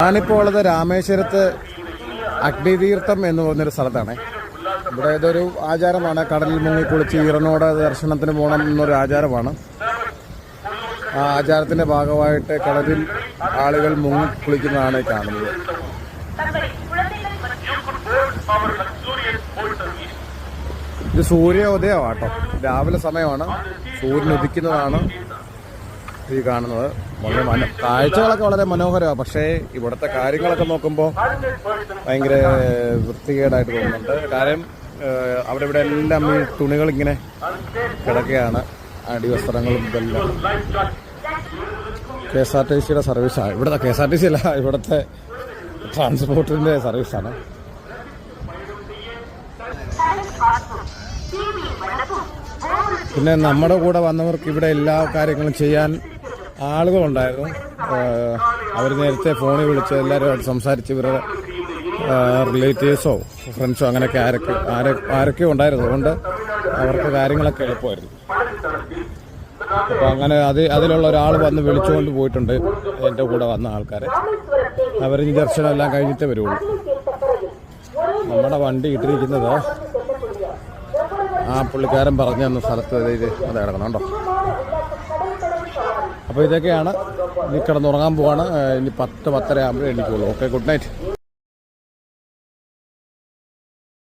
ഞാനിപ്പോൾ ഉള്ളത് രാമേശ്വരത്ത് അഗ്നിതീർത്ഥം എന്ന് പറഞ്ഞൊരു സ്ഥലത്താണ്. ഇവിടെ ഇതൊരു ആചാരമാണ്. കടലിൽ മുങ്ങിക്കുളിച്ച് ഈറനോട് ദർശനത്തിന് പോകണം എന്നൊരു ആചാരമാണ്. ആ ആചാരത്തിന്റെ ഭാഗമായിട്ട് കടലിൽ ആളുകൾ മുങ്ങിക്കുളിക്കുന്നതാണ് ഈ കാണുന്നത്. ഇത് സൂര്യോദയമാണ് കേട്ടോ. രാവിലെ സമയമാണ്, സൂര്യൻ ഉദിക്കുന്നതാണ് ഈ കാണുന്നത്. വളരെ കാഴ്ചകളൊക്കെ വളരെ മനോഹരമാണ്. പക്ഷേ ഇവിടുത്തെ കാര്യങ്ങളൊക്കെ നോക്കുമ്പോൾ ഭയങ്കര വൃത്തികേടായിട്ട് തോന്നുന്നുണ്ട്. കാര്യം അവിടെ ഇവിടെ എല്ലാം ഈ തുണികൾ ഇങ്ങനെ കിടക്കുകയാണ്, അടിവസ്ത്രങ്ങളും ഇതെല്ലാം. KSRTCയുടെ സർവീസാണ് ഇവിടുത്തെ. KSRTC അല്ല, ഇവിടുത്തെ ട്രാൻസ്പോർട്ടിന്റെ സർവീസാണ്. പിന്നെ നമ്മുടെ കൂടെ വന്നവർക്ക് ഇവിടെ എല്ലാ കാര്യങ്ങളും ചെയ്യാൻ ആളുകളുണ്ടായിരുന്നു. അവർ നേരത്തെ ഫോണിൽ വിളിച്ച് എല്ലാവരുമായിട്ട് സംസാരിച്ച് ഇവരുടെ റിലേറ്റീവ്സോ ഫ്രണ്ട്സോ അങ്ങനെയൊക്കെ ആരൊക്കെ ഉണ്ടായിരുന്നു. അതുകൊണ്ട് അവർക്ക് കാര്യങ്ങളൊക്കെ എളുപ്പമായിരുന്നു. അപ്പോൾ അങ്ങനെ അതിലുള്ള ഒരാൾ വന്ന് വിളിച്ചുകൊണ്ട് പോയിട്ടുണ്ട് എൻ്റെ കൂടെ വന്ന ആൾക്കാരെ. അവരിനി ദർശനം എല്ലാം കഴിഞ്ഞിട്ടേ വരുള്ളൂ. നമ്മുടെ വണ്ടി ഇട്ടിരിക്കുന്നത് ആ പുള്ളിക്കാരൻ പറഞ്ഞു തന്ന സ്ഥലത്ത് ഇത് അത് കിടക്കണം കേട്ടോ. അപ്പോൾ ഇതൊക്കെയാണ്. ഇനി കിടന്നുറങ്ങാൻ പോവാണ്. ഇനി 10-10:30 ആകുമ്പോഴേ എണീക്കുള്ളൂ. Okay, good night.